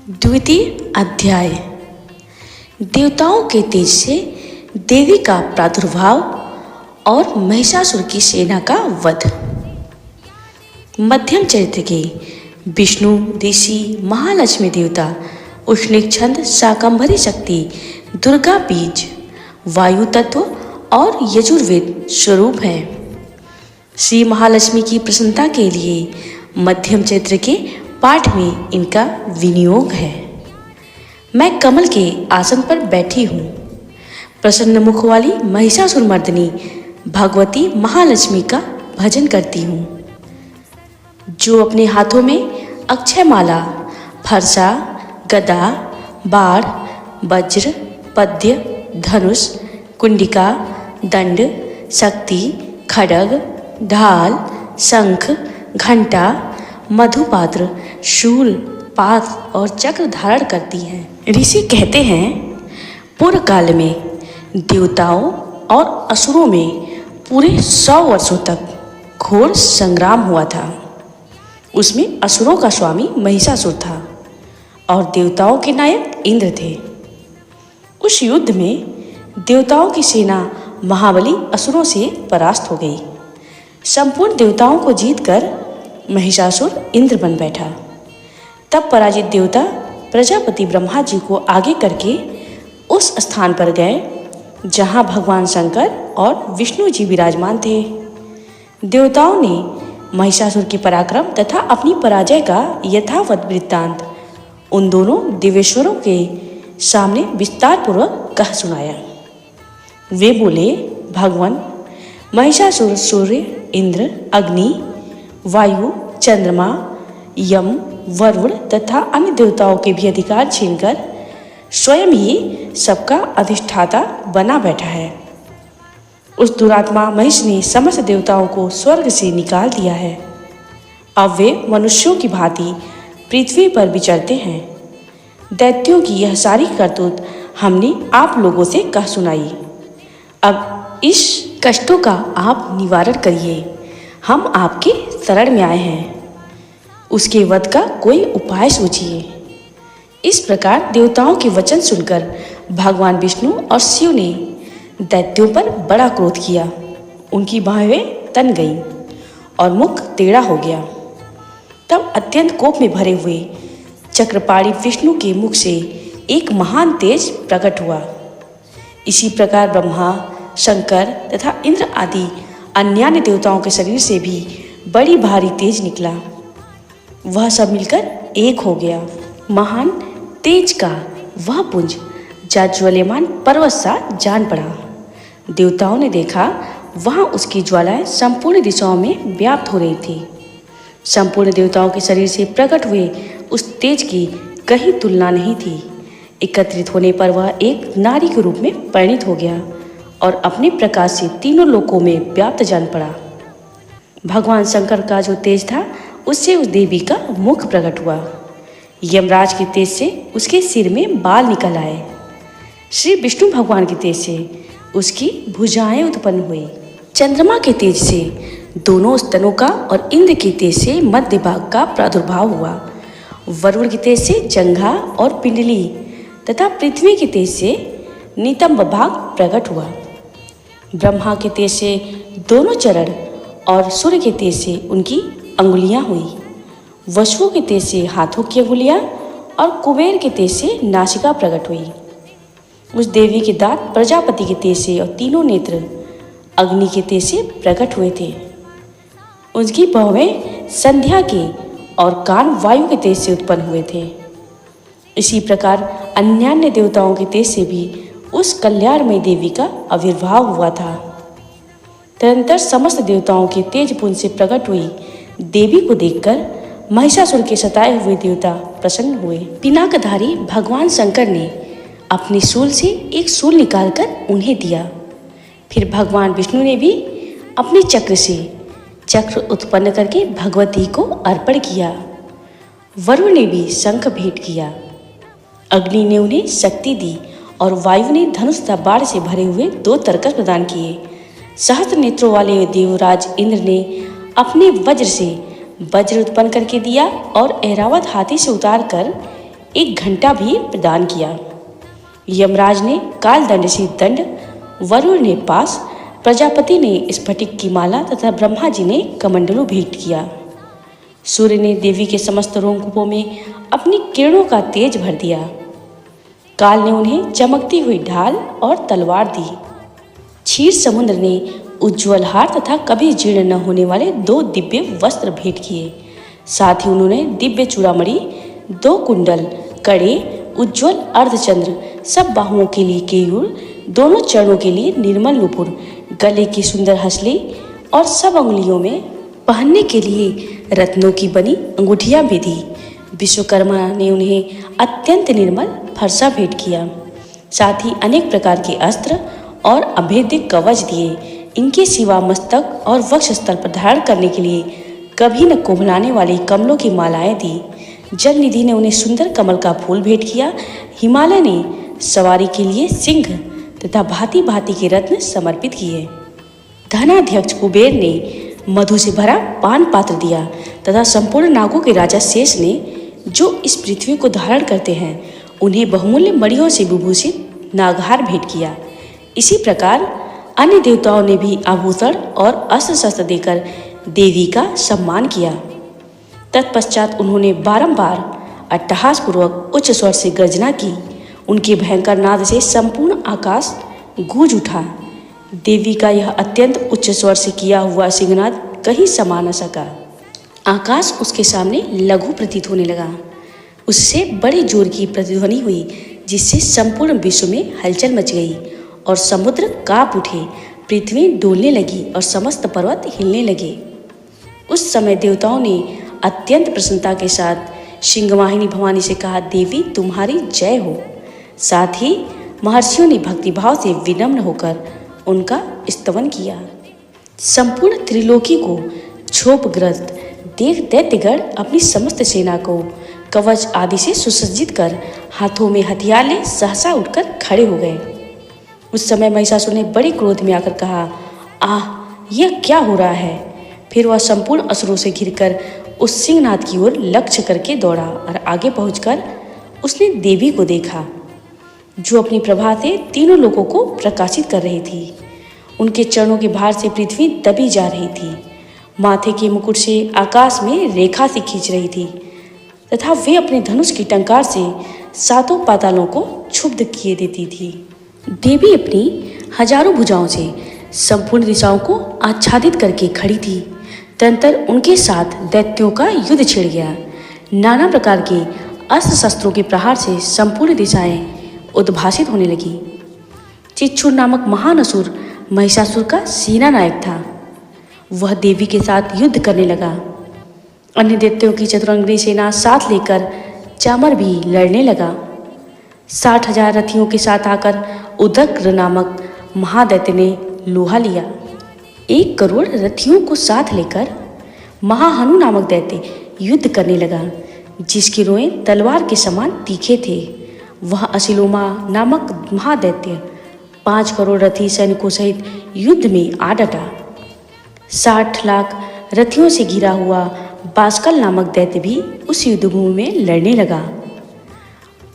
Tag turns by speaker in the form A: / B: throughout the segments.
A: द्वितीय अध्याय। देवताओं के तेज से देवी का प्रादुर्भाव और महिषासुर की सेना का वध। मध्यम चरित्र के विष्णु, ऋषि, महालक्ष्मी देवता, उष्णिक छंद, शाकंभरी शक्ति, दुर्गा बीज, वायु तत्व और यजुर्वेद स्वरूप हैं। श्री महालक्ष्मी की प्रसन्नता के लिए मध्यम चरित्र के पाठ में इनका विनियोग है। मैं कमल के आसन पर बैठी हूँ। प्रसन्न मुख वाली महिषासुर मर्दिनी भगवती महालक्ष्मी का भजन करती हूँ, जो अपने हाथों में अक्षय माला, फरसा, गदा, बाण, वज्र, पद्य, धनुष, कुंडिका, दंड, शक्ति, खड्ग, ढाल, शंख, घंटा, मधुपात्र, शूल, पात और चक्र धारण करती हैं। ऋषि कहते हैं, पूर्व काल में देवताओं और असुरों में पूरे 100 वर्षों तक घोर संग्राम हुआ था। उसमें असुरों का स्वामी महिषासुर था और देवताओं के नायक इंद्र थे। उस युद्ध में देवताओं की सेना महाबली असुरों से परास्त हो गई। संपूर्ण देवताओं को जीतकर महिषासुर इंद्र बन बैठा। तब पराजित देवता प्रजापति ब्रह्मा जी को आगे करके उस स्थान पर गए जहां भगवान शंकर और विष्णु जी विराजमान थे। देवताओं ने महिषासुर के पराक्रम तथा अपनी पराजय का यथावत वृत्तांत उन दोनों देवेश्वरों के सामने विस्तार पूर्वक कह सुनाया। वे बोले, भगवान, महिषासुर सूर्य, इंद्र, अग्नि, वायु, चंद्रमा, यम, वरुण तथा अन्य देवताओं के भी अधिकार छीनकर स्वयं ही सबका अधिष्ठाता बना बैठा है। उस दुरात्मा महिष ने समस्त देवताओं को स्वर्ग से निकाल दिया है। अब वे मनुष्यों की भांति पृथ्वी पर विचरते हैं। दैत्यों की यह सारी करतूत हमने आप लोगों से कह सुनाई। अब इस कष्टों का आप निवारण करिए। हम आपके शरण में आए हैं। उसके वध का कोई उपाय सोचिए। इस प्रकार देवताओं के वचन सुनकर भगवान विष्णु और शिव ने दैत्यों पर बड़ा क्रोध किया। उनकी बाहें तन गईं और मुख टेढ़ा हो गया। तब अत्यंत कोप में भरे हुए चक्रपाणी विष्णु के मुख से एक महान तेज प्रकट हुआ। इसी प्रकार ब्रह्मा, शंकर तथा इंद्र आदि अन्य देवताओं के शरीर से भी बड़ी भारी तेज निकला। वह सब मिलकर एक हो गया। महान तेज का वह पुंज जाज्वल्यमान पर्वत सा जान पड़ा। देवताओं ने देखा, वहां उसकी ज्वालाएं संपूर्ण दिशाओं में व्याप्त हो रही थी। संपूर्ण देवताओं के शरीर से प्रकट हुए उस तेज की कहीं तुलना नहीं थी। एकत्रित होने पर वह एक नारी के रूप में परिणित हो गया और अपने प्रकाश से तीनों लोकों में व्याप्त जान पड़ा। भगवान शंकर का जो तेज था, उससे उस देवी का मुख प्रकट हुआ। यमराज के तेज से उसके सिर में बाल निकल आए। श्री विष्णु भगवान के तेज से उसकी भुजाएं उत्पन्न हुई। चंद्रमा के तेज से दोनों स्तनों का और इंद्र के तेज से मध्य भाग का प्रादुर्भाव हुआ। वरुण के तेज से जंघा और पिंडली तथा पृथ्वी के तेज से नितंब भाग प्रकट हुआ। ब्रह्मा के तेज से दोनों चरण और सूर्य के तेज से उनकी अंगुलियां हुई। वसुओं के तेज से हाथों की अंगुलियां और कुबेर के तेज से नासिका प्रकट हुई। उस देवी के दांत प्रजापति के तेज से और तीनों नेत्र अग्नि के तेज से प्रकट हुए थे। उसकी भौहें संध्या के और कान वायु के तेज से उत्पन्न हुए थे। इसी प्रकार अन्यान्य देवताओं के तेज से भी उस कल्याणमयी देवी का आविर्भाव हुआ था। तदनंतर समस्त देवताओं के तेज पुंज से प्रकट हुई देवी को देखकर महिषासुर के सताए हुए देवता प्रसन्न हुए। पिनाकधारी भगवान शंकर ने अपने शूल से एक शूल निकालकर उन्हें दिया। फिर भगवान विष्णु ने भी अपने चक्र से चक्र उत्पन्न करके भगवती को अर्पण किया। वरुण ने भी शंख भेंट किया। अग्नि ने उन्हें शक्ति दी और वायु ने धनुष तथा बाण से भरे हुए 2 तरकस प्रदान किए। सहस्त्र नेत्रों वाले देवराज इंद्र ने अपने वज्र से वज्र उत्पन्न करके दिया और ऐरावत हाथी से उतार कर 1 घंटा भी प्रदान किया। यमराज ने कालदंड से दंड, वरुण ने पास, प्रजापति ने स्फटिक की माला तथा ब्रह्मा जी ने कमंडलू भेंट किया। सूर्य ने देवी के समस्त रोमकूपों में अपनी किरणों का तेज भर दिया। काल ने उन्हें चमकती हुई ढाल और तलवार दी। क्षीर समुद्र ने उज्ज्वल हार तथा कभी जीर्ण न होने वाले 2 दिव्य वस्त्र भेंट किए। साथ ही उन्होंने दिव्य चूड़ामणि, 2 कुंडल, कड़े, उज्ज्वल अर्धचंद्र, सब बाहुओं के लिए केयूर, दोनों चरणों के लिए निर्मल नुपुर, गले की सुंदर हसली और सब अंगुलियों में पहनने के लिए रत्नों की बनी अंगूठियां भी दी। विश्वकर्मा ने उन्हें अत्यंत निर्मल फरसा भेंट किया। साथ ही अनेक प्रकार के अस्त्र और अभेद्य कवच दिए। इनके सिवा मस्तक और वक्षस्थल पर धारण करने के लिए कभी न कोमलाने वाली कमलों की मालाएं दी। जल निधि ने उन्हें सुंदर कमल का फूल भेंट किया। हिमालय ने सवारी के लिए सिंह तथा भांति भांति के रत्न समर्पित किए। धनाध्यक्ष कुबेर ने मधु से भरा पान पात्र दिया तथा संपूर्ण नागों के राजा शेष ने, जो इस पृथ्वी को धारण करते हैं, उन्हें बहुमूल्य मणियों से विभूषित नागहार भेंट किया। इसी प्रकार अन्य देवताओं ने भी आभूषण और अस्त्र शस्त्र देकर देवी का सम्मान किया। तत्पश्चात उन्होंने बारंबार अट्टहासपूर्वक उच्च स्वर से गर्जना की। उनके भयंकर नाद से संपूर्ण आकाश गूंज उठा। देवी का यह अत्यंत उच्च स्वर से किया हुआ सिंहनाद कहीं समा न सका। आकाश उसके सामने लघु प्रतीत होने लगा। उससे बड़े जोर की प्रतिध्वनि हुई, जिससे संपूर्ण विश्व में हलचल मच गई और समुद्र कांप उठे, पृथ्वी डोलने लगी और समस्त पर्वत हिलने लगे। उस समय देवताओं ने अत्यंत प्रसन्नता के साथ सिंहवाहिनी भवानी से कहा, देवी तुम्हारी जय हो। साथ ही महर्षियों ने भक्तिभाव से विनम्र होकर उनका स्तवन किया। संपूर्ण त्रिलोकी को क्षोभग्रस्त देख दैत्यगण अपनी समस्त सेना को कवच आदि से सुसज्जित कर हाथों में हथियार ले सहसा उठकर खड़े हो गए। उस समय महिषासुर ने बड़े क्रोध में आकर कहा, आह, यह क्या हो रहा है। फिर वह संपूर्ण असुरों से घिरकर उस सिंहनाद की ओर लक्ष्य करके दौड़ा और आगे पहुंचकर उसने देवी को देखा, जो अपनी प्रभा से तीनों लोगों को प्रकाशित कर रही थी। उनके चरणों के भार से पृथ्वी दबी जा रही थी। माथे के मुकुट से आकाश में रेखा सी खींच रही थी तथा वे अपने धनुष की टंकार से 7 पातालों को क्षुब्ध किए देती थी। देवी अपनी हजारों भुजाओं से संपूर्ण दिशाओं को आच्छादित करके खड़ी थी। तदंतर उनके साथ दैत्यों का युद्ध छिड़ गया। नाना प्रकार के अस्त्र शस्त्रों के प्रहार से संपूर्ण दिशाएं उद्भासित होने लगी। चिच्छुर नामक महान असुर महिषासुर का सेना नायक था। वह देवी के साथ युद्ध करने लगा। अन्य दैत्यों की चतुरंगी सेना साथ लेकर चामर भी लड़ने लगा। 60,000 रथियों के साथ आकर उदग्र नामक महादैत्य ने लोहा लिया। 1 करोड़ रथियों को साथ लेकर महाहनु नामक दैत्य युद्ध करने लगा, जिसके रोएं तलवार के समान तीखे थे। वह असिलोमा नामक महादैत्य 5 करोड़ रथी सैनिकों सहित युद्ध में आ डटा। 60 लाख रथियों से घिरा हुआ बास्कल नामक दैत्य भी उस युद्धभूमि में लड़ने लगा।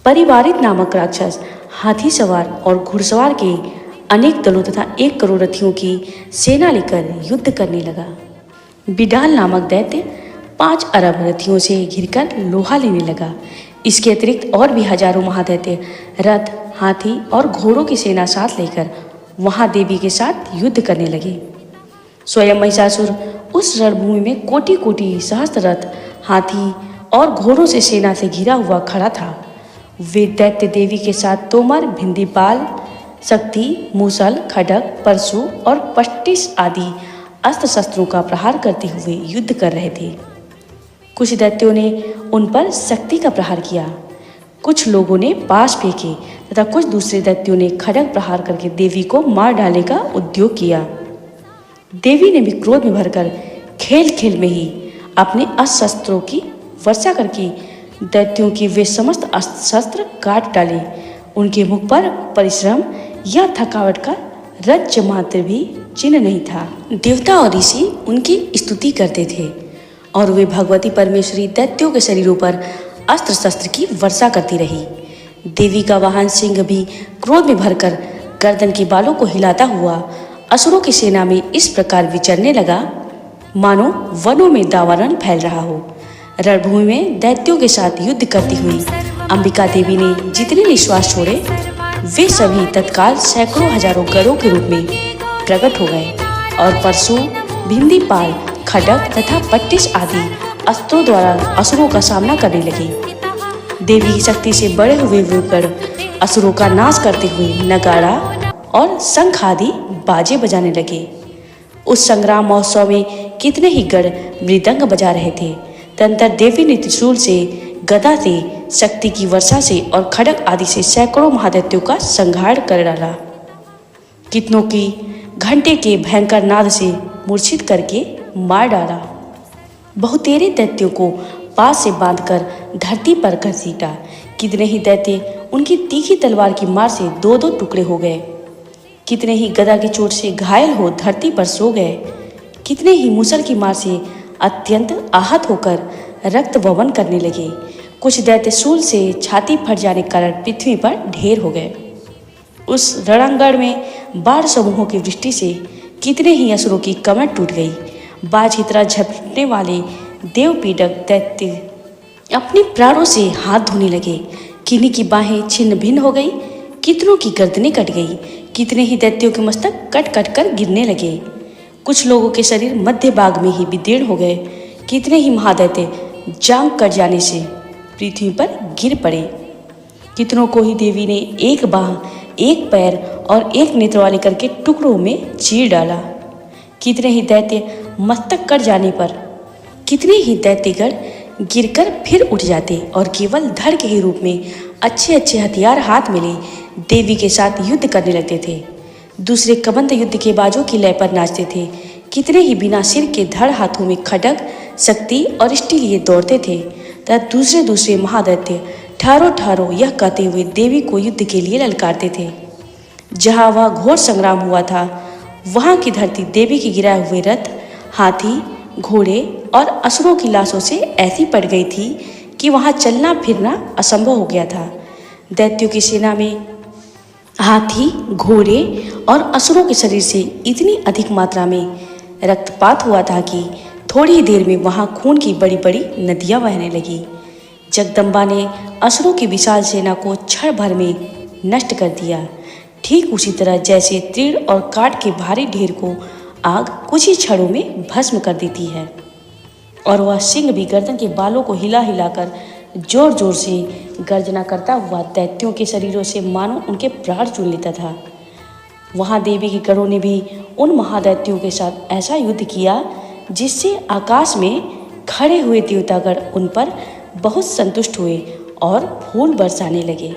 A: परिवारित नामक राक्षस हाथी सवार और घुड़सवार के अनेक दलों तथा 1 करोड़ रथियों की सेना लेकर युद्ध करने लगा। बिडाल नामक दैत्य 5 अरब रथियों से घिरकर लोहा लेने लगा। इसके अतिरिक्त और भी हजारों महादैत्य रथ, हाथी और घोड़ों की सेना साथ लेकर वहां देवी के साथ युद्ध करने लगे। स्वयं महिषासुर उस रणभूमि में कोटि कोटि सहस्त्र रथ, हाथी और घोड़ों से सेना से घिरा हुआ खड़ा था। वे दैत्य देवी के साथ तोमर, भिंदीपाल, शक्ति, मूसल, खड्ग, परशु और पष्टिस आदि अस्त्र शस्त्रों का प्रहार करते हुए युद्ध कर रहे थे। कुछ दैत्यों ने उन पर शक्ति का प्रहार किया, कुछ लोगों ने पाश फेंके तथा कुछ दूसरे दैत्यों ने खड्ग प्रहार करके देवी को मार डालने का उद्योग किया। देवी ने भी क्रोध में भरकर खेल खेल में ही अपने अस्त्र शस्त्रों की वर्षा करके दैत्यों के वे समस्त अस्त्र शस्त्र काट डाले। उनके मुख पर परिश्रम या थकावट का रज्ज मात्र भी चिन्ह नहीं था। देवता और ऋषि उनकी स्तुति करते थे और वे भगवती परमेश्वरी दैत्यों के शरीरों पर अस्त्र शस्त्र की वर्षा करती रही। देवी का वाहन सिंह भी क्रोध में भरकर गर्दन के बालों को हिलाता हुआ असुरों की सेना में इस प्रकार विचरने लगा मानो वनों में दावानल फैल रहा हो। रणभूमि में दैत्यों के साथ युद्ध करती हुई अंबिका देवी ने जितने निश्वास छोड़े वे सभी तत्काल सैकड़ों हजारों गरुड़ों के रूप में प्रकट हो गए और परशु, भिंदीपाल, खड्ग तथा पट्टिस आदि अस्त्रों द्वारा असुरों का सामना करने लगे। देवी की शक्ति से बड़े हुए वे गण असुरों का नाश करते हुए नगाड़ा और शंख आदि बाजे बजाने लगे। उस संग्राम महोत्सव में कितने ही गण मृदंग बजा रहे थे। तदंतर देवी ने त्रिशूल से, गदा से, शक्ति की वर्षा से और खड्ग आदि से सैकड़ों महादैत्यों का संहार कर डाला। कितनों की घंटे के भयंकर नाद से मूर्छित करके मार डाला। बहुतेरे दैत्यों को पास से बांधकर धरती पर घसीटा। कितने ही दैत्य उनकी तीखी तलवार की मार से दो दो टुकड़े हो गए। कितने ही गदा की चोट से घायल हो धरती पर सो गए। कितने ही मूसल की मार से अत्यंत आहत होकर रक्त वमन करने लगे। कुछ दैत्य शूल से छाती फट जाने के कारण पृथ्वी पर ढेर हो गए। उस रणांगण में बाढ़ समूहों की वृष्टि से कितने ही असुरों की कमर टूट गई। बाज की तरह झपटने वाले देवपीड़क दैत्य अपने प्राणों से हाथ धोने लगे। किन्हीं की बाहें छिन्न भिन्न हो गई, कितनों की गर्दनें कट गई। कितने ही दैत्यों के मस्तक कट कट कर गिरने लगे। कुछ लोगों के शरीर मध्य भाग में ही विदीर्ण हो गए। कितने ही महादैत्य जांग कट जाने से पृथ्वी पर गिर पड़े। कितनों को ही देवी ने एक बाह, एक पैर और एक नेत्र वाले करके टुकड़ों में चीर डाला। कितने ही दैत्य मस्तक कट जाने पर कितने ही दैत्यगण गिरकर फिर उठ जाते और केवल धड़ के ही रूप में अच्छे अच्छे हथियार हाथ में ले देवी के साथ युद्ध करने लगते थे। दूसरे कबंध युद्ध के बाजों की लय पर नाचते थे। कितने ही बिना सिर के धड़ हाथों में खड्ग, शक्ति और इष्टि लिए दौड़ते थे तथा दूसरे दूसरे महादैत्य ठारो ठारो यह कहते हुए देवी को युद्ध के लिए ललकारते थे। जहाँ वह घोर संग्राम हुआ था वहाँ की धरती देवी के गिराए हुए रथ, हाथी, घोड़े और असुरों की लाशों से ऐसी पड़ गई थी कि वहाँ चलना फिरना असंभव हो गया था। दैत्यों की सेना में हाथी, घोड़े और असुरों के शरीर से इतनी अधिक मात्रा में रक्तपात हुआ था कि थोड़ी ही देर में वहाँ खून की बड़ी बड़ी नदियाँ बहने लगी। जगदम्बा ने असुरों की विशाल सेना को क्षण भर में नष्ट कर दिया। ठीक उसी तरह जैसे तीर और काठ के भारी ढेर को आग कुछ ही क्षणों में भस्म कर देती है। और वह सिंह भी गर्दन के बालों को हिला हिलाकर जोर जोर से गर्जना करता हुआ दैत्यों के शरीरों से मानो उनके प्राण चुन लेता था। वहाँ देवी के गणों ने भी उन महादैत्यों के साथ ऐसा युद्ध किया जिससे आकाश में खड़े हुए देवतागण उन पर बहुत संतुष्ट हुए और फूल बरसाने लगे।